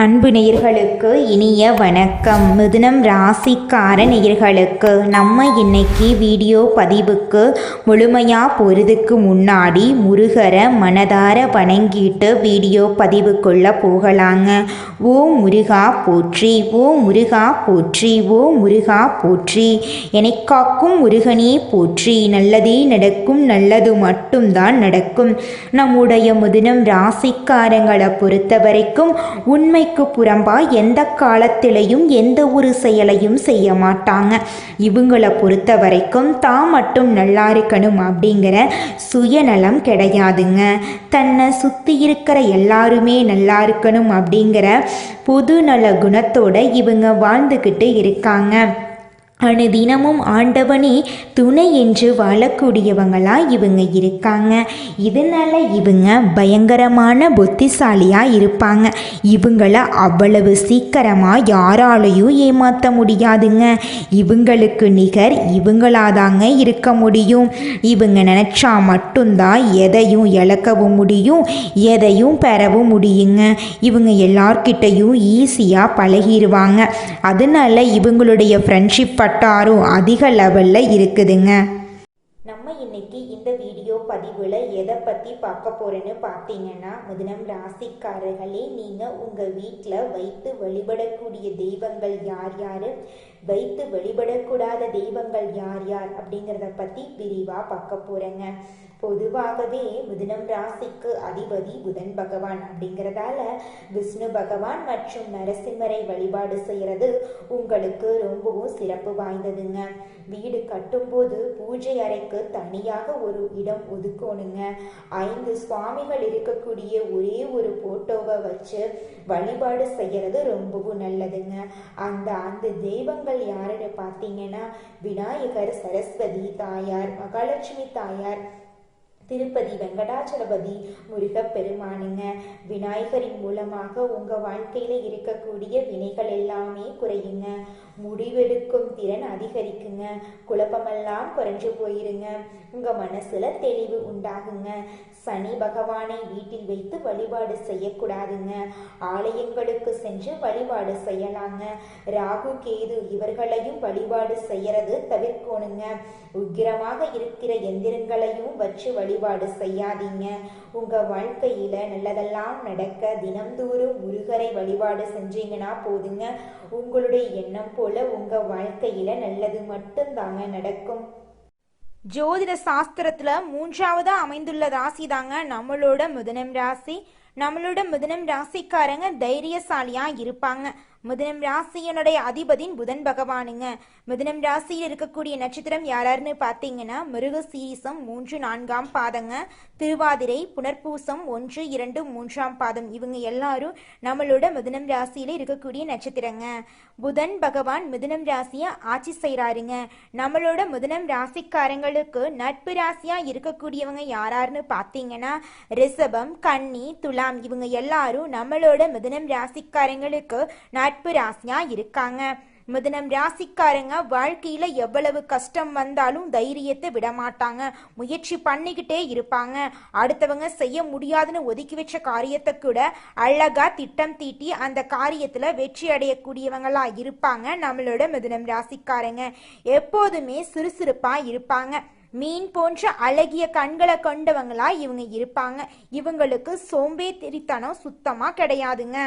அன்பு நேயர்களுக்கு இனிய வணக்கம். மிதுனம் ராசிக்கார நேயர்களுக்கு நம்ம இன்னைக்கு வீடியோ பதிவுக்கு முழுமையாக போகிறதுக்கு முன்னாடி முருகரை மனதார வணங்கிட்டு வீடியோ பதிவுக்குள்ளே போகலாங்க. ஓ முருகா போற்றி, ஓ முருகா போற்றி, ஓ முருகா போற்றி, என்னை காக்கும் முருகனே போற்றி. நல்லதே நடக்கும், நல்லது மட்டும்தான் நடக்கும். நம்முடைய மிதுனம் ராசிக்காரங்களை பொறுத்த வரைக்கும் உண்மைக்கு புறம்பா எந்த காலத்திலையும் எந்த ஒரு செயலையும் செய்ய மாட்டாங்க. இவங்களை பொறுத்த வரைக்கும் தான் மட்டும் நல்லா இருக்கணும் அப்படிங்கிற சுயநலம் கிடையாதுங்க. தன்னை சுற்றி இருக்கிற எல்லாருமே நல்லா இருக்கணும் அப்படிங்கிற பொதுநல குணத்தோட இவங்க வாழ்ந்துக்கிட்டு இருக்காங்க. அனுதினமும் ஆண்டவனே துணை என்று வாழக்கூடியவங்களாக இவங்க இருக்காங்க. இதனால் இவங்க பயங்கரமான புத்திசாலியாக இருப்பாங்க. இவங்கள அவ்வளவு சீக்கிரமாக யாராலையும் ஏமாற்ற முடியாதுங்க. இவங்களுக்கு நிகர் இவங்களாதாங்க இருக்க முடியும். இவங்க நினச்சா மட்டும்தான் எதையும் இழக்கவும் முடியும், எதையும் பெறவும் முடியுங்க. இவங்க எல்லார்கிட்டையும் ஈஸியாக பழகிடுவாங்க. அதனால இவங்களுடைய ஃப்ரெண்ட்ஷிப் பட்டாரும் அதிக லெவலில் இருக்குதுங்க. நம்ம இன்னைக்கு இந்த வீடியோ பதிவில் எதை பற்றி பார்க்க போகிறேன்னு பார்த்தீங்கன்னா, மிதுனம் ராசிக்காரர்களே, நீங்கள் உங்கள் வீட்டில் வைத்து வழிபடக்கூடிய தெய்வங்கள் யார் யார், வைத்து வழிபடக்கூடாத தெய்வங்கள் யார் யார் அப்படிங்கிறத பற்றி விரிவாக பார்க்க போகிறேங்க. பொதுவாகவே மிதுனம் ராசிக்கு அதிபதி புதன் பகவான் அப்படிங்கிறதால விஷ்ணு பகவான் மற்றும் நரசிம்மரை வழிபாடு செய்கிறது உங்களுக்கு ரொம்பவும் சிறப்பு வாய்ந்ததுங்க. வீடு கட்டும்போது பூஜை அறைக்கு தனியாக ஒரு இடம் ஒதுக்கணுங்க. 5 சுவாமிகள் இருக்கக்கூடிய ஒரே ஒரு போட்டோவை வச்சு வழிபாடு செய்கிறது ரொம்பவும் நல்லதுங்க. அந்த தெய்வங்கள் யாருன்னு பார்த்தீங்கன்னா, விநாயகர், சரஸ்வதி தாயார், மகாலட்சுமி தாயார், திருப்பதி வெங்கடாச்சலபதி, முருகப்பெருமானுங்க. விநாயகரின் மூலமாக உங்கள் வாழ்க்கையில் இருக்கக்கூடிய வினைகள் எல்லாமே குறையுங்க. முடிவெடுக்கும் திறன் அதிகரிக்குங்க. குழப்பமெல்லாம் குறைஞ்சு போயிருங்க. உங்கள் மனசில் தெளிவு உண்டாகுங்க. சனி பகவானை வீட்டில் வைத்து வழிபாடு செய்யக்கூடாதுங்க. ஆலயங்களுக்கு சென்று வழிபாடு செய்யலாங்க. ராகு கேது இவர்களையும் வழிபாடு செய்யறது தவிர்க்கணுங்க. உக்கிரமாக இருக்கிற எந்திரங்களையும் வச்சு வழிபாடு செய்யாதீங்க. உங்கள் வாழ்க்கையில் நல்லதெல்லாம் நடக்க தினம்தோறும் முருகரை வழிபாடு செஞ்சீங்கன்னா போதுங்க. உங்களுடைய எண்ணம் போல உங்கள் வாழ்க்கையில் நல்லது மட்டும்தாங்க நடக்கும். ஜோதிட சாஸ்திரத்துல 3ஆவதா அமைந்துள்ள ராசி தாங்க நம்மளோட மிதுனம் ராசி. நம்மளோட மிதுனம் ராசிக்காரங்க தைரியசாலியா இருப்பாங்க. மிதுனம் ராசியனுடைய அதிபதியின் புதன் பகவானுங்க. மிதுனம் ராசியில் இருக்கக்கூடிய நட்சத்திரம் யாராருன்னு பார்த்தீங்கன்னா, மிருகசீரிசம் 3, 4ஆம் பாதங்க, திருவாதிரை, புனர்பூசம் 1, 2, 3ஆம் பாதம். இவங்க எல்லாரும் நம்மளோட மிதுனம் ராசியில இருக்கக்கூடிய நட்சத்திரங்க. புதன் பகவான் மிதுனம் ராசியை ஆட்சி செய்கிறாருங்க. நம்மளோட மிதுனம் ராசிக்காரங்களுக்கு நட்பு ராசியா இருக்கக்கூடியவங்க யாராருன்னு பார்த்தீங்கன்னா, ரிஷபம், கன்னி, துலாம். இவங்க எல்லாரும் நம்மளோட மிதுனம் ராசிக்காரங்களுக்கு நட்பு ராசியா இருக்காங்க. மிதுனம் ராசிக்காரங்க வாழ்க்கையில எவ்வளவு கஷ்டம் வந்தாலும் தைரியத்தை விட மாட்டாங்க. முயற்சி பண்ணிக்கிட்டே இருப்பாங்க. அடுத்தவங்க செய்ய முடியாதுன்னு ஒதுக்கி வச்ச காரியத்தை கூட அழகா திட்டம் தீட்டி அந்த காரியத்துல வெற்றி அடையக்கூடியவங்களா இருப்பாங்க. நம்மளோட மிதுனம் ராசிக்காரங்க எப்போதுமே சுறுசுறுப்பா இருப்பாங்க. மீன் போன்ற அழகிய கண்களை கொண்டவங்களா இவங்க இருப்பாங்க. இவங்களுக்கு சோம்பேறித்தனம் சுத்தமா கிடையாதுங்க.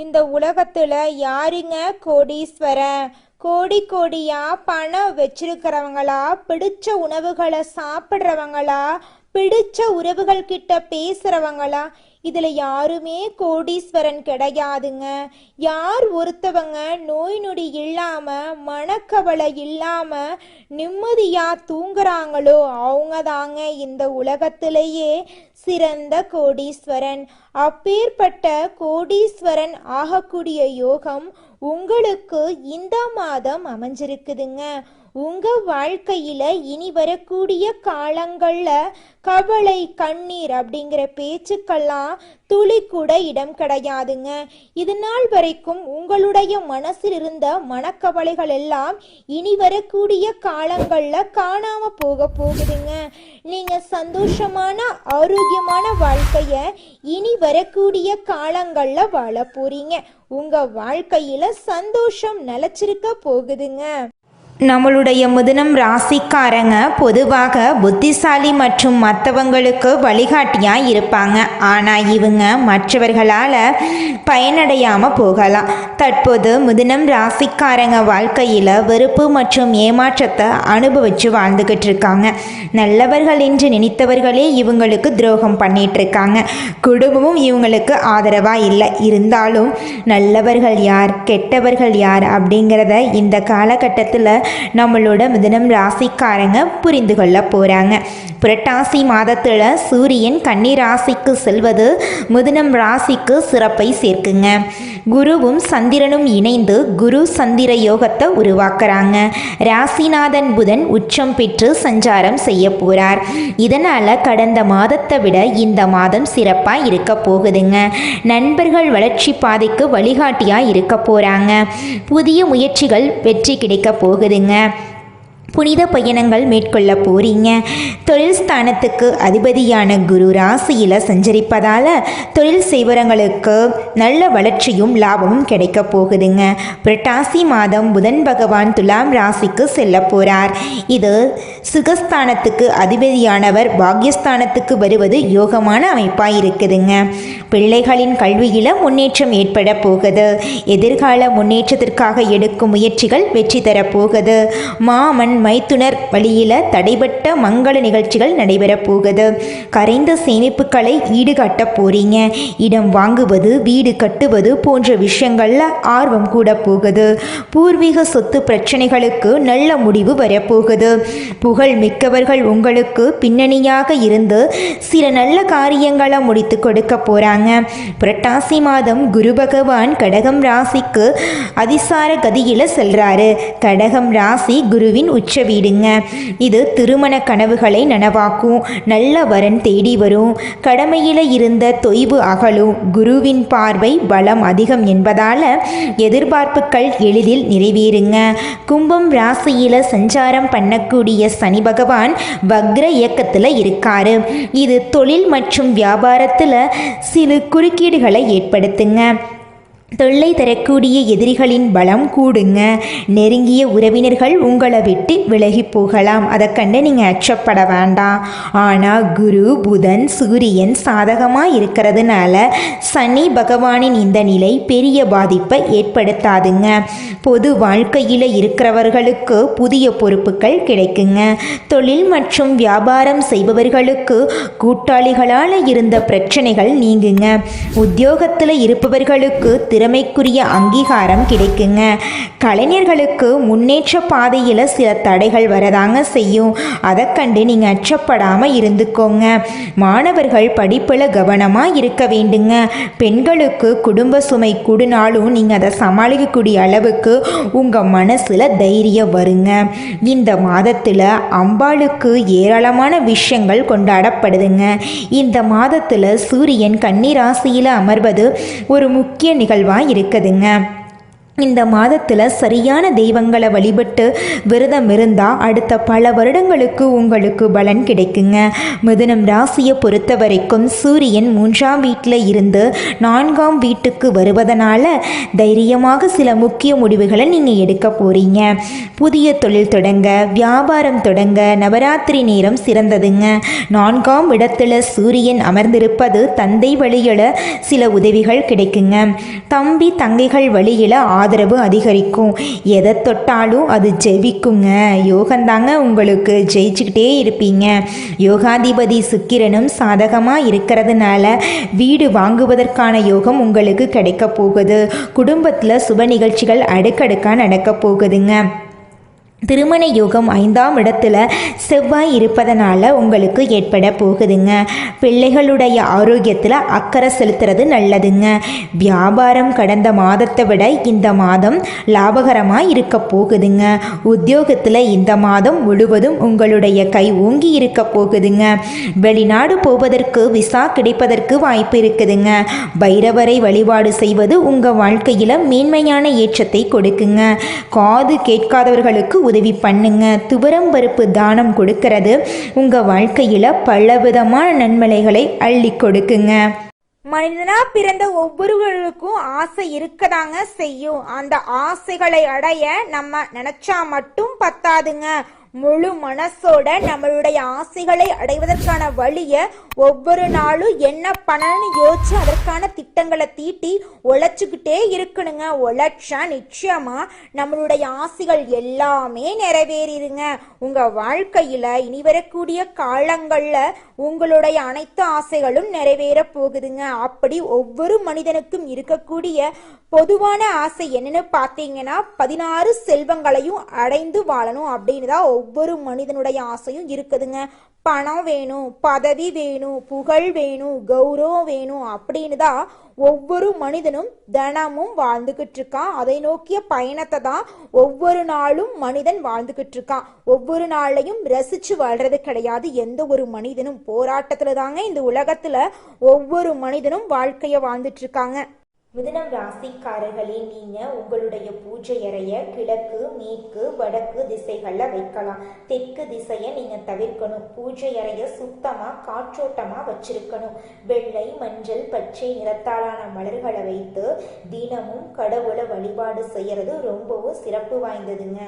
இந்த உலகத்துல யாருங்க கோடீஸ்வரன்? கோடியா பணம் வச்சிருக்கிறவங்களா, பிடிச்ச உணவுகளை சாப்பிட்றவங்களா, பிடிச்ச உறவுகள் கிட்ட பேசுறவங்களா? இதுல யாருமே கோடீஸ்வரன் கிடையாதுங்க. யார் ஒருத்தவங்க நோய் நொடி இல்லாம, மனக்கவலை இல்லாம நிம்மதியா தூங்குறாங்களோ அவங்க தாங்க இந்த உலகத்திலேயே சிறந்த கோடீஸ்வரன். அப்பேற்பட்ட கோடீஸ்வரன் ஆகக்கூடிய யோகம் உங்களுக்கு இந்த மாதம் அமைஞ்சிருக்குதுங்க. உங்க வாழ்க்கையில இனி வரக்கூடிய காலங்கள்ல கவலை கண்ணீர் அப்படிங்கிற பேச்சுக்கெல்லாம் துளி கூட இடம் கிடையாதுங்க. இது நாள் வரைக்கும் உங்களுடைய மனசில் இருந்த மனக்கவலைகள் எல்லாம் இனி வரக்கூடிய காலங்கள்ல காணாம போகுதுங்க. நீங்க சந்தோஷமான ஆரோக்கியமான வாழ்க்கைய இனி வரக்கூடிய காலங்கள்ல வாழ போறீங்க. உங்க வாழ்க்கையில சந்தோஷம் நிலைச்சிருக்க போகுதுங்க. நம்மளுடைய மிதுனம் ராசிக்காரங்க பொதுவாக புத்திசாலி மற்றும் மற்றவங்களுக்கு வழிகாட்டியாக இருப்பாங்க. ஆனால் இவங்க மற்றவர்களால் பயனடையாமல் போகலாம். தற்போது மிதுனம் ராசிக்காரங்க வாழ்க்கையில் வெறுப்பு மற்றும் ஏமாற்றத்தை அனுபவித்து வாழ்ந்துக்கிட்டு இருக்காங்க. நல்லவர்கள் என்று நினைத்தவர்களே இவங்களுக்கு துரோகம் பண்ணிட்டு இருக்காங்க. குடும்பமும் இவங்களுக்கு ஆதரவாக இல்லை. இருந்தாலும் நல்லவர்கள் யார் கெட்டவர்கள் யார் அப்படிங்கிறத இந்த காலகட்டத்தில் நம்மளோட மிதுனம் ராசிக்காரங்க புரிந்து கொள்ள போகிறாங்க. புரட்டாசி மாதத்தில் சூரியன் கன்னி ராசிக்கு செல்வது மிதுனம் ராசிக்கு சிறப்பை சேர்க்குங்க. குருவும் சந்திரனும் இணைந்து குரு சந்திர யோகத்தை உருவாக்குறாங்க. ராசிநாதன் புதன் உச்சம் பெற்று சஞ்சாரம் செய்ய போகிறார். இதனால் கடந்த மாதத்தை விட இந்த மாதம் சிறப்பாக இருக்க போகுதுங்க. நண்பர்கள் வளர்ச்சி பாதைக்கு வழிகாட்டியாக இருக்க போகிறாங்க. புதிய முயற்சிகள் வெற்றி கிடைக்க போகுதுங்க. புனித பயணங்கள் மேற்கொள்ள போறீங்க. தொழில் ஸ்தானத்துக்கு அதிபதியான குரு ராசியில் சஞ்சரிப்பதால் தொழில் செய்வரங்களுக்கு நல்ல வளர்ச்சியும் லாபமும் கிடைக்க போகுதுங்க. புரட்டாசி மாதம் புதன் பகவான் துலாம் ராசிக்கு செல்ல போகிறார். இது சுகஸ்தானத்துக்கு அதிபதியானவர் பாக்யஸ்தானத்துக்கு வருவது யோகமான அமைப்பாக இருக்குதுங்க. பிள்ளைகளின் கல்வியில் முன்னேற்றம் ஏற்பட போகுது. எதிர்கால முன்னேற்றத்திற்காக எடுக்கும் முயற்சிகள் வெற்றி தரப்போகுது. மாமன் மைத்துனர் வழியில் தடைபட்ட மங்கள நிகழ்ச்சிகள் நடைபெற போகுது. கரைந்த சேமிப்புகளை ஈடுகட்ட போறீங்க. இடம் வாங்குவது வீடு கட்டுவது போன்ற விஷயங்கள்ல ஆர்வம் கூட போகுது. பூர்வீக சொத்து பிரச்சனைகளுக்கு நல்ல முடிவு வரப்போகுது. புகழ் மிக்கவர்கள் உங்களுக்கு பின்னணியாக இருந்து சில நல்ல காரியங்களை முடித்து கொடுக்க போறாங்க. புரட்டாசி மாதம் குரு பகவான் கடகம் ராசிக்கு அதிசார கதியில செல்றாரு. கடகம் ராசி குருவின் உச்ச வீடுங்க. இது திருமண கனவுகளை நனவாக்கும். நல்ல வரன் தேடி வரும். கடமையில இருந்த தொய்வு அகலும். குருவின் பார்வை பலம் அதிகம் என்பதால எதிர்பார்ப்புகள் எளிதில் நிறைவேறுங்க. கும்பம் ராசியில சஞ்சாரம் பண்ணக்கூடிய சனி பகவான் வக்ர இயக்கத்தில் இருக்காரு. இது தொழில் மற்றும் வியாபாரத்தில் சில குறுக்கீடுகளை ஏற்படுத்துங்க. தொல்லை தரக்கூடிய எதிரிகளின் பலம் கூடுங்க. நெருங்கிய உறவினர்கள் உங்களை விட்டு விலகி போகலாம். அதை கண்டு நீங்கள் அச்சப்பட வேண்டாம். ஆனால் குரு புதன் சூரியன் சாதகமாக இருக்கிறதுனால சனி பகவானின் இந்த நிலை பெரிய பாதிப்பை ஏற்படுத்தாதுங்க. பொது வாழ்க்கையில் இருக்கிறவர்களுக்கு புதிய பொறுப்புகள் கிடைக்குங்க. தொழில் மற்றும் வியாபாரம் செய்பவர்களுக்கு கூட்டாளிகளால் இருந்த பிரச்சனைகள் நீங்குங்க. உத்தியோகத்தில் இருப்பவர்களுக்கு திறமைக்குரிய அங்கீகாரம் கிடைக்குங்க. கலைஞர்களுக்கு முன்னேற்ற பாதையில் சில தடைகள் வரதாங்க செய்யும். அதை கண்டு நீங்கள் அச்சப்படாமல் இருந்துக்கோங்க. மாணவர்கள் படிப்பில் கவனமாக இருக்க வேண்டுங்க. பெண்களுக்கு குடும்ப சுமை கூடினாலும் நீங்கள் அதை சமாளிக்கக்கூடிய அளவுக்கு உங்கள் மனசில் தைரியம் வருங்க. இந்த மாதத்தில் அம்பாளுக்கு ஏராளமான விஷயங்கள் கொண்டாடப்படுதுங்க. இந்த மாதத்தில் சூரியன் கன்னி ராசியில் அமர்வது ஒரு முக்கிய நிகழ்வாக இருக்குதுங்க. இந்த மாதத்தில் சரியான தெய்வங்களை வழிபட்டு விரதம் இருந்தால் அடுத்த பல வருடங்களுக்கு உங்களுக்கு பலன் கிடைக்குங்க. மிதுனம் ராசியை பொறுத்த வரைக்கும் சூரியன் 3ஆம் வீட்டில் இருந்து 4ஆம் வீட்டுக்கு வருவதனால தைரியமாக சில முக்கிய முடிவுகளை நீங்கள் எடுக்க போகிறீங்க. புதிய தொழில் தொடங்க வியாபாரம் தொடங்க நவராத்திரி நேரம் சிறந்ததுங்க. 4ஆம் இடத்துல சூரியன் அமர்ந்திருப்பது தந்தை வழியில் சில உதவிகள் கிடைக்குங்க. தம்பி தங்கைகள் வழியில் ஆதரவு அதிகரிக்கும். எதை தொட்டாலும் அது ஜெயிக்குங்க. யோகந்தாங்க உங்களுக்கு ஜெயிச்சுக்கிட்டே இருப்பீங்க. யோகாதிபதி சுக்கிரனும் சாதகமாக இருக்கிறதுனால வீடு வாங்குவதற்கான யோகம் உங்களுக்கு கிடைக்க போகுது. குடும்பத்தில் சுப நிகழ்ச்சிகள் அடுக்கடுக்காக நடக்க போகுதுங்க. திருமண யோகம் 5ஆம் இடத்துல செவ்வாய் இருப்பதனால உங்களுக்கு ஏற்பட போகுதுங்க. பிள்ளைகளுடைய ஆரோக்கியத்தில் அக்கறை செலுத்துறது நல்லதுங்க. வியாபாரம் கடந்த மாதத்தை விட இந்த மாதம் லாபகரமாக இருக்க போகுதுங்க. உத்தியோகத்தில் இந்த மாதம் முழுவதும் உங்களுடைய கை ஓங்கி இருக்க போகுதுங்க. வெளிநாடு போவதற்கு விசா கிடைப்பதற்கு வாய்ப்பு இருக்குதுங்க. பைரவரை வழிபாடு செய்வது உங்கள் வாழ்க்கையில் மேன்மையான ஏற்றத்தை கொடுக்குங்க. காது கேட்காதவர்களுக்கு உதவி பண்ணுங்க. துவரம் பருப்பு தானம் கொடுக்கிறது உங்கள் வாழ்க்கையில் பலவிதமான நன்மைகளை அள்ளி கொடுக்குங்க. மனிதனா பிறந்த ஒவ்வொருவருக்கும் ஆசை இருக்கதாங்க செய்யும். அந்த ஆசைகளை அடைய நம்ம நினைச்சா மட்டும் பத்தாதுங்க. முழு மனசோட நம்மளுடைய ஆசைகளை அடைவதற்கான வழிய ஒவ்வொரு நாளும் என்ன பண்ணணும்னு யோசிச்சு அதற்கான திட்டங்களை தீட்டி உழைச்சுக்கிட்டே இருக்கணுங்க. உழைச்சா நிச்சயமா நம்மளுடைய ஆசைகள் எல்லாமே நிறைவேறிடுங்க. உங்க வாழ்க்கையில இனி வரக்கூடிய காலங்கள்ல உங்களுடைய அனைத்து ஆசைகளும் நிறைவேற போகுதுங்க. அப்படி ஒவ்வொரு மனிதனுக்கும் இருக்கக்கூடிய பொதுவான ஆசை என்னன்னு பார்த்தீங்கன்னா 16 செல்வங்களையும் அடைந்து வாழணும் அப்படின்னு தான் ஒவ்வொரு மனிதனுடைய ஆசையும் இருக்குதுங்க. பணம் வேணும், பதவி வேணும், புகழ் வேணும், கௌரவம் வேணும் அப்படின்னு தான் ஒவ்வொரு மனிதனும் தினமும் வாழ்ந்துகிட்டு இருக்கான். அதை நோக்கிய பயணத்தை தான் ஒவ்வொரு நாளும் மனிதன் வாழ்ந்துகிட்டு இருக்கான். ஒவ்வொரு நாளையும் ரசிச்சு வாழ்றது கிடையாது. எந்த ஒரு மனிதனும் போராட்டத்துல தாங்க இந்த உலகத்துல ஒவ்வொரு மனிதனும் வாழ்க்கைய வாழ்ந்துட்டு இருக்காங்க. மிதுனம் ராசிக்காரர்களே, நீங்கள் உங்களுடைய பூஜை அறைய கிழக்கு, மேற்கு, வடக்கு திசைகளில் வைக்கலாம். தெற்கு திசையை நீங்கள் தவிர்க்கணும். பூஜை அறைய சுத்தமாக காற்றோட்டமாக வச்சிருக்கணும். வெள்ளை, மஞ்சள், பச்சை நிறத்தாலான மலர்களை வைத்து தினமும் கடவுளை வழிபாடு செய்கிறது ரொம்பவும் சிறப்பு வாய்ந்ததுங்க.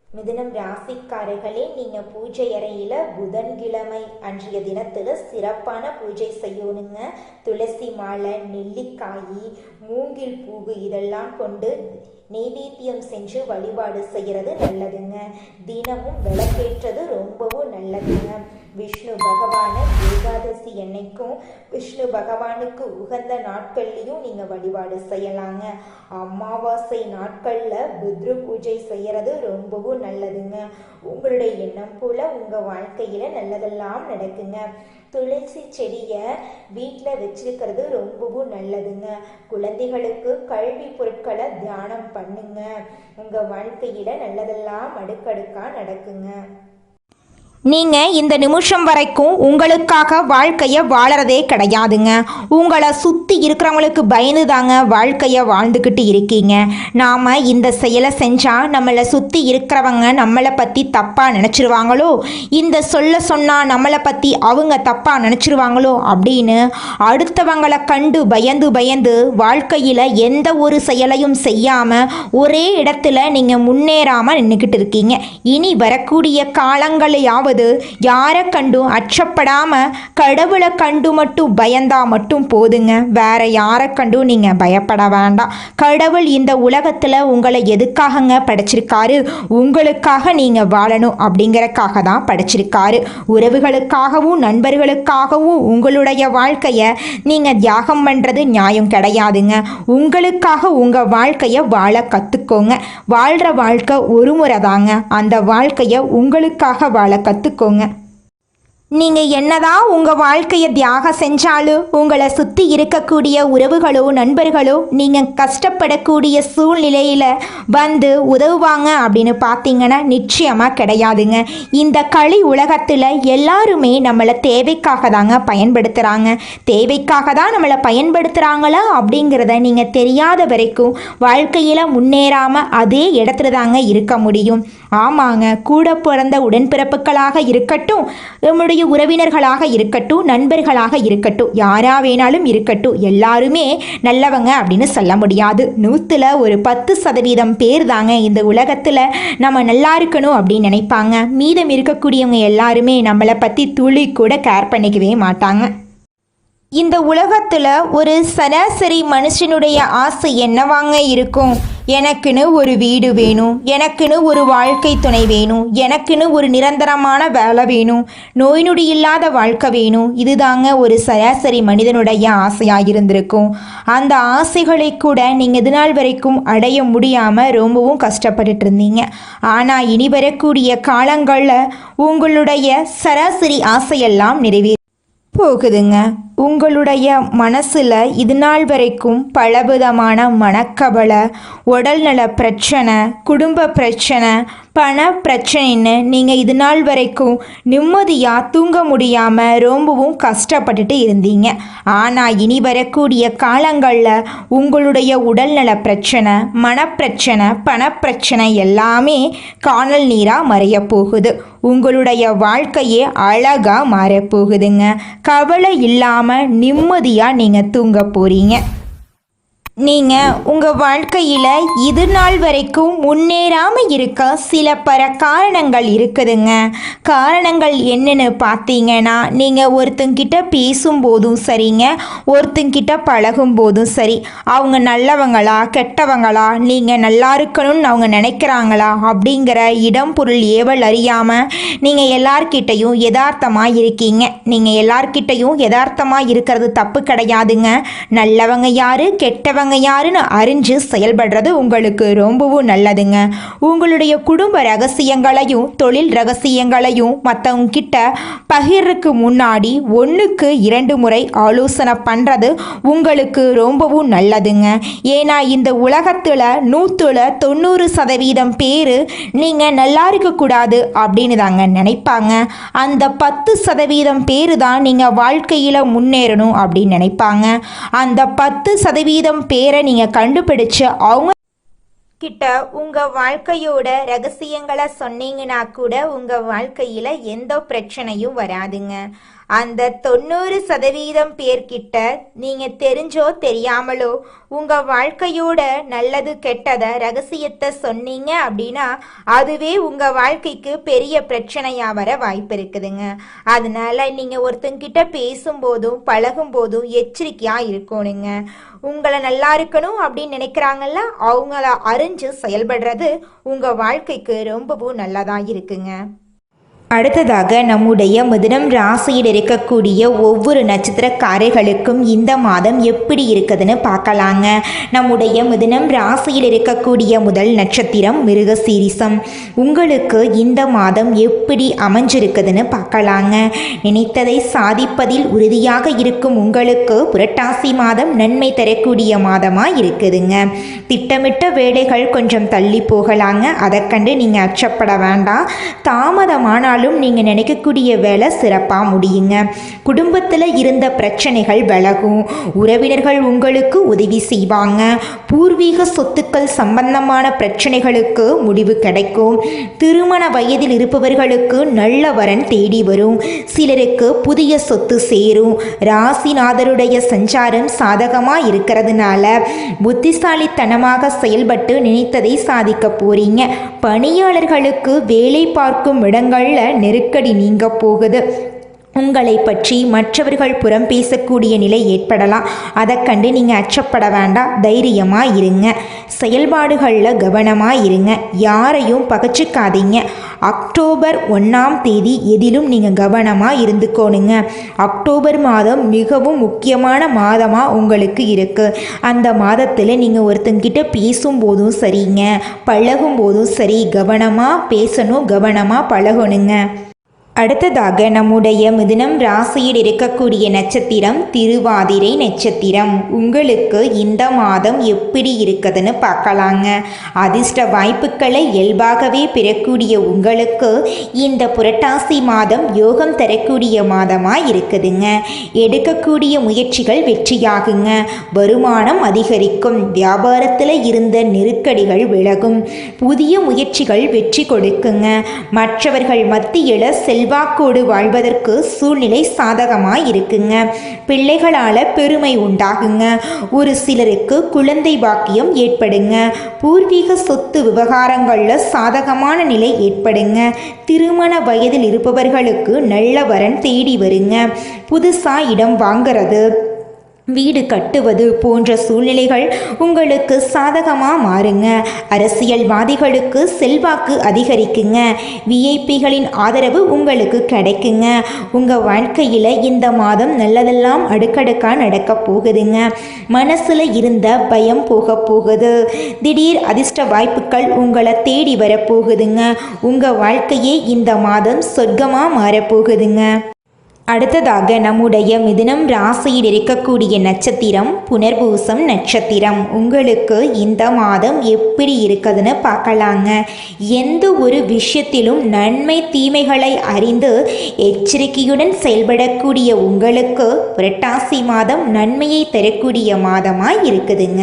மிதுனம் ராசிக்காரர்களே, நீங்கள் பூஜை அறையில் புதன்கிழமை அன்றைய தினத்தில் சிறப்பான பூஜை செய்யணுங்க. துளசி மாலை, நெல்லிக்காய், மூங்கில் பூவு இதெல்லாம் கொண்டு நெய்வேத்தியம் செஞ்சு வழிபாடு செய்கிறது நல்லதுங்க. தினமும் விளக்கேற்றது ரொம்பவும் நல்லதுங்க. விஷ்ணு பகவான ஏகாதசி அன்னைக்கும் விஷ்ணு பகவானுக்கு உகந்த நாட்கள்லையும் நீங்கள் வழிபாடு செய்யலாங்க. அமாவாசை நாட்களில் ருத்ர பூஜை செய்கிறது ரொம்பவும் நல்லதுங்க. உங்களுடைய எண்ணம் போல உங்கள் வாழ்க்கையில் நல்லதெல்லாம் நடக்குங்க. துளசி செடியை வீட்டில் வச்சிருக்கிறது ரொம்பவும் நல்லதுங்க. குழந்தைகளுக்கு கல்வி பொருட்களை தியானம் பண்ணுங்க. உங்கள் வாழ்க்கையில் நல்லதெல்லாம் அடுக்கடுக்காக நடக்குங்க. நீங்கள் இந்த நிமிஷம் வரைக்கும் உங்களுக்காக வாழ்க்கையை வாழறதே கிடையாதுங்க. உங்களை சுற்றி இருக்கிறவங்களுக்கு பயந்து தாங்க வாழ்க்கையை வாழ்ந்துக்கிட்டு இருக்கீங்க. நாம் இந்த செயலை செஞ்சால் நம்மளை சுற்றி இருக்கிறவங்க நம்மளை பற்றி தப்பாக நினச்சிருவாங்களோ, இந்த சொல்ல சொன்னால் நம்மளை பற்றி அவங்க தப்பாக நினச்சிருவாங்களோ அப்படின்னு அடுத்தவங்களை கண்டு பயந்து பயந்து வாழ்க்கையில் எந்த ஒரு செயலையும் செய்யாமல் ஒரே இடத்துல நீங்கள் முன்னேறாமல் நின்றுக்கிட்டு இருக்கீங்க. இனி வரக்கூடிய காலங்களையாவது யாரை கண்டும் அச்சப்படாம கடவுளை கண்டு மட்டும் பயந்தா மட்டும் போதுங்க. வேற யாரை கண்டும் நீங்க பயப்பட வேண்டாம். கடவுள் இந்த உலகத்துல உங்களை எதுக்காகங்க படைச்சிருக்காரு? உங்களுக்காக நீங்க வாழணும் அப்படிங்கறக்காக தான் படைச்சிருக்காரு. உறவுகளுக்காகவும் நண்பர்களுக்காகவும் உங்களுடைய வாழ்க்கைய நீங்க தியாகம் பண்றது நியாயம் கிடையாதுங்க. உங்களுக்காக உங்க வாழ்க்கைய வாழ கத்துக்கோங்க. வாழ்ற வாழ்க்கை ஒரு முறை தாங்க. அந்த வாழ்க்கைய உங்களுக்காக வாழ கத்துக்கோங்க. நீங்கள் என்னதான் உங்கள் வாழ்க்கையை தியாகம் செஞ்சாலும் உங்களை சுற்றி இருக்கக்கூடிய உறவுகளோ நண்பர்களோ நீங்கள் கஷ்டப்படக்கூடிய சூழ்நிலையில் வந்து உதவுவாங்க அப்படின்னு பார்த்தீங்கன்னா நிச்சயமாக கிடையாதுங்க. இந்த களி உலகத்தில் எல்லாருமே நம்மளை தேவைக்காக தாங்க பயன்படுத்துகிறாங்க. தேவைக்காக தான் நம்மளை பயன்படுத்துகிறாங்களா அப்படிங்கிறத நீங்கள் தெரியாத வரைக்கும் வாழ்க்கையில் முன்னேறாமல் அதே இடத்துல தாங்க இருக்க முடியும். ஆமாங்க, கூட பிறந்த உடன்பிறப்புகளாக இருக்கட்டும், நம்முடைய உறவினர்களாக இருக்கட்டும், நண்பர்களாக இருக்கட்டும், யாரா வேணாலும் இருக்கட்டும், எல்லாருமே நல்லவங்க அப்படின்னு சொல்ல முடியாது. 100ல் ஒரு 10% பேர் தாங்க இந்த உலகத்தில் நம்ம நல்லா இருக்கணும் அப்படின்னு நினைப்பாங்க. மீதம் இருக்கக்கூடியவங்க எல்லாருமே நம்மளை பற்றி துளி கூட கேர் பண்ணிக்கவே மாட்டாங்க. இந்த உலகத்தில் ஒரு சராசரி மனுஷனுடைய ஆசை என்னவாங்க இருக்கும்? எனக்குன்னு ஒரு வீடு வேணும், எனக்குன்னு ஒரு வாழ்க்கை துணை வேணும், எனக்குன்னு ஒரு நிரந்தரமான வேலை வேணும், நோய் நொடி இல்லாத வாழ்க்கை வேணும். இதுதாங்க ஒரு சராசரி மனிதனுடைய ஆசையாக இருந்திருக்கும். அந்த ஆசைகளை கூட நீங்கள் இது நாள் வரைக்கும் அடைய முடியாமல் ரொம்பவும் கஷ்டப்பட்டுட்டு இருந்தீங்க. ஆனால் இனி வரக்கூடிய காலங்களில் உங்களுடைய சராசரி ஆசையெல்லாம் போகுதுங்க. உங்களுடைய மனசில் இது நாள் வரைக்கும் பலவிதமான மனக்கவலை, உடல்நல பிரச்சனை, குடும்ப பிரச்சனை, பண பிரச்சனைன்னு நீங்கள் இது நாள் வரைக்கும் நிம்மதியாக தூங்க முடியாமல் ரொம்பவும் கஷ்டப்பட்டுட்டு இருந்தீங்க. ஆனால் இனி வரக்கூடிய காலங்களில் உங்களுடைய உடல்நல பிரச்சனை, மனப்பிரச்சனை, பணப்பிரச்சனை எல்லாமே காணல் நீராக மறைய போகுது. உங்களுடைய வாழ்க்கையே அழகாக மாறப்போகுதுங்க. கவலை இல்லாமல் நிம்மதியாக நீங்கள் தூங்க போகிறீங்க. நீங்கள் உங்கள் வாழ்க்கையில் இது நாள் வரைக்கும் முன்னேறாமல் இருக்க சில காரணங்கள் இருக்குதுங்க. காரணங்கள் என்னென்னு பார்த்தீங்கன்னா, நீங்கள் ஒருத்தங்கிட்ட பேசும்போதும் சரிங்க, ஒருத்தங்கிட்ட பழகும் போதும் சரி, அவங்க நல்லவங்களா கெட்டவங்களா, நீங்கள் நல்லா இருக்கணும்னு அவங்க நினைக்கிறாங்களா அப்படிங்கிற இடம் பொருள் ஏவல் அறியாமல் நீங்கள் எல்லார்கிட்டையும் யதார்த்தமாக இருக்கீங்க. நீங்கள் எல்லார்கிட்டையும் யதார்த்தமாக இருக்கிறது தப்பு கிடையாதுங்க. நல்லவங்க யார் கெட்டவங்க யாருன்னு அறிஞ்சு செயல்படுறது உங்களுக்கு ரொம்பவும் நல்லதுங்க. உங்களுடைய குடும்ப ரகசியங்களையும் தொழில் ரகசியங்களையும் மற்றவங்க கிட்ட பகிர்றதுக்கு முன்னாடி 1க்கு 2 முறை ஆலோசனை பண்ணுறது உங்களுக்கு ரொம்பவும் நல்லதுங்க. ஏன்னா இந்த உலகத்தில் 190% பேர் நீங்கள் நல்லா இருக்கக்கூடாது அப்படின்னு தாங்க நினைப்பாங்க. அந்த 10% பேர் தான் நீங்கள் வாழ்க்கையில் முன்னேறணும் அப்படின்னு நினைப்பாங்க. அந்த 10% பேரை நீங்கள் கண்டுபிடிச்சு அவங்க கிட்ட உங்கள் வாழ்க்கையோட ரகசியங்களை சொன்னீங்கன்னா கூட உங்கள் வாழ்க்கையில் எந்த பிரச்சனையும் வராதுங்க. அந்த 90% பேர்கிட்ட நீங்கள் தெரிஞ்சோ தெரியாமலோ உங்கள் வாழ்க்கையோட நல்லது கெட்டதை ரகசியத்தை சொன்னீங்க அப்படின்னா அதுவே உங்கள் வாழ்க்கைக்கு பெரிய பிரச்சனையாக வர வாய்ப்பு இருக்குதுங்க. அதனால நீங்கள் ஒருத்தங்கிட்ட பேசும்போதும் பழகும்போதும் எச்சரிக்கையாக இருக்கணுங்க. உங்களை நல்லா இருக்கணும் அப்படின்னு நினைக்கிறாங்கல்ல, அவங்கள அறிஞ்சு செயல்படுறது உங்கள் வாழ்க்கைக்கு ரொம்பவும் நல்லதாக இருக்குங்க. அடுத்ததாக நம்முடைய மிதுனம் ராசியில் இருக்கக்கூடிய ஒவ்வொரு நட்சத்திரக்காரர்களுக்கும் இந்த மாதம் எப்படி இருக்குதுன்னு பார்க்கலாங்க. நம்முடைய மிதுனம் ராசியில் இருக்கக்கூடிய முதல் நட்சத்திரம் மிருகசீரிசம். உங்களுக்கு இந்த மாதம் எப்படி அமைஞ்சிருக்குதுன்னு பார்க்கலாங்க. நினைத்ததை சாதிப்பதில் உறுதியாக இருக்கும் உங்களுக்கு புரட்டாசி மாதம் நன்மை தரக்கூடிய மாதமாக இருக்குதுங்க. திட்டமிட்ட வேலைகள் கொஞ்சம் தள்ளி போகலாங்க. அதை கண்டு நீங்கள் அச்சப்பட வேண்டாம். தாமதமான நீங்கள் நினைக்கக்கூடிய வேலை சிறப்பாக முடியுங்க. குடும்பத்தில் இருந்த பிரச்சனைகள் விலகும். உறவினர்கள் உங்களுக்கு உதவி செய்வாங்க. பூர்வீக சொத்துக்கள் சம்பந்தமான பிரச்சனைகளுக்கு முடிவு கிடைக்கும். திருமண வயதில் இருப்பவர்களுக்கு நல்ல வரன் தேடி வரும். சிலருக்கு புதிய சொத்து சேரும். ராசிநாதருடைய சஞ்சாரம் சாதகமாக இருக்கிறதுனால புத்திசாலித்தனமாக செயல்பட்டு நினைத்ததை சாதிக்க போறீங்க. பணியாளர்களுக்கு வேலை பார்க்கும் இடங்களில் நெருக்கடி நீங்க போகுது. உங்களை பற்றி மற்றவர்கள் புறம் பேசக்கூடிய நிலை ஏற்படலாம். அதை கண்டு நீங்கள் அச்சப்பட வேண்டாம். தைரியமாக இருங்க. செயல்பாடுகளில் கவனமாக இருங்க. யாரையும் பகச்சிக்காதீங்க. அக்டோபர் 1ஆம் தேதி எதிலும் நீங்கள் கவனமாக இருந்துக்கோணுங்க. அக்டோபர் மாதம் மிகவும் முக்கியமான மாதமாக உங்களுக்கு இருக்குது. அந்த மாதத்தில் நீங்கள் ஒருத்தங்கிட்ட பேசும்போதும் சரிங்க, பழகும் போதும் சரி, கவனமாக பேசணும், கவனமாக பழகணுங்க. அடுத்ததாக நம்முடைய மிதுனம் ராசியில் இருக்கக்கூடிய நட்சத்திரம் திருவாதிரை நட்சத்திரம். உங்களுக்கு இந்த மாதம் எப்படி இருக்குதுன்னு பார்க்கலாங்க. அதிர்ஷ்ட வாய்ப்புகளை இயல்பாகவே பெறக்கூடிய உங்களுக்கு இந்த புரட்டாசி மாதம் யோகம் தரக்கூடிய மாதமாக இருக்குதுங்க. எடுக்கக்கூடிய முயற்சிகள் வெற்றியாகுங்க. வருமானம் அதிகரிக்கும். வியாபாரத்தில் இருந்த நெருக்கடிகள் விலகும். புதிய முயற்சிகள் வெற்றி கொடுக்குங்க. மற்றவர்கள் மத்தியில் செல்வாக்கோடு வாழ்வதற்கு சூழ்நிலை சாதகமாக இருக்குங்க. பிள்ளைகளால் பெருமை உண்டாகுங்க. ஒரு சிலருக்கு குழந்தை பாக்கியம் ஏற்படுங்க. பூர்வீக சொத்து விவகாரங்களில் சாதகமான நிலை ஏற்படுங்க. திருமண வயதில் இருப்பவர்களுக்கு நல்ல வரன் தேடி வருங்க. புதுசாக இடம் வாங்கிறது, வீடு கட்டுவது போன்ற சூழ்நிலைகள் உங்களுக்கு சாதகமாக மாறுங்க. அரசியல்வாதிகளுக்கு செல்வாக்கு அதிகரிக்குங்க. விஐபிகளின் ஆதரவு உங்களுக்கு கிடைக்குங்க. உங்கள் வாழ்க்கையில் இந்த மாதம் நல்லதெல்லாம் அடுக்கடுக்காக நடக்க போகுதுங்க. மனசில் இருந்த பயம் போக போகுது. திடீர் அதிர்ஷ்ட வாய்ப்புகள் உங்களை தேடி வரப்போகுதுங்க. உங்கள் வாழ்க்கையே இந்த மாதம் சொர்க்கமாக மாறப்போகுதுங்க. அடுத்ததாக நம்முடைய மிதுனம் ராசியில் இருக்கக்கூடிய நட்சத்திரம் புனர்பூசம் நட்சத்திரம். உங்களுக்கு இந்த மாதம் எப்படி இருக்குதுன்னு பார்க்கலாங்க. எந்த ஒரு விஷயத்திலும் நன்மை தீமைகளை அறிந்து எச்சரிக்கையுடன் செயல்படக்கூடிய உங்களுக்கு புரட்டாசி மாதம் நன்மையை தரக்கூடிய மாதமாக இருக்குதுங்க.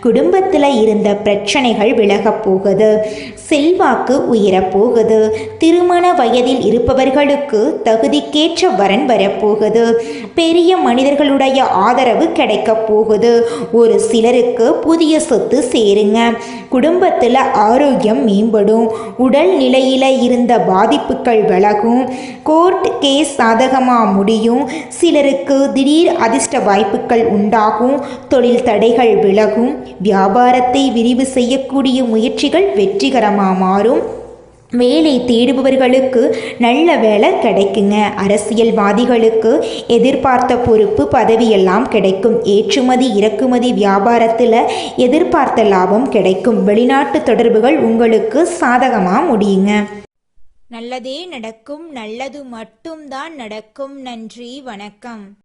குடும்பத்தில் இருந்த பிரச்சனைகள் விலகப் போகுது. செல்வாக்கு உயரப்போகுது. திருமண வயதில் இருப்பவர்களுக்கு தகுதிக்கேற்ற வரன் வரப்போகுது. பெரிய மனிதர்களுடைய ஆதரவு கிடைக்க போகுது. ஒரு சிலருக்கு புதிய சொத்து சேருங்க. குடும்பத்தில் ஆரோக்கியம் மேம்படும். உடல் நிலையில் இருந்த பாதிப்புகள் விலகும். கோர்ட் கேஸ் சாதகமாக முடியும். சிலருக்கு திடீர் அதிர்ஷ்ட வாய்ப்புகள் உண்டாகும். தொழில் தடைகள் விலகும். வியாபாரத்தை விரிவு செய்யக்கூடிய முயற்சிகள் வெற்றிகரமாக மாறும். வேலை தேடுபவர்களுக்கு நல்ல வேலை கிடைக்குங்க. அரசியல்வாதிகளுக்கு எதிர்பார்த்த பொறுப்பு பதவியெல்லாம் கிடைக்கும். ஏற்றுமதி இறக்குமதி வியாபாரத்தில் எதிர்பார்த்த லாபம் கிடைக்கும். வெளிநாட்டு தொடர்புகள் உங்களுக்கு சாதகமாக முடியுங்க. நல்லதே நடக்கும். நல்லது மட்டும்தான் நடக்கும். நன்றி, வணக்கம்.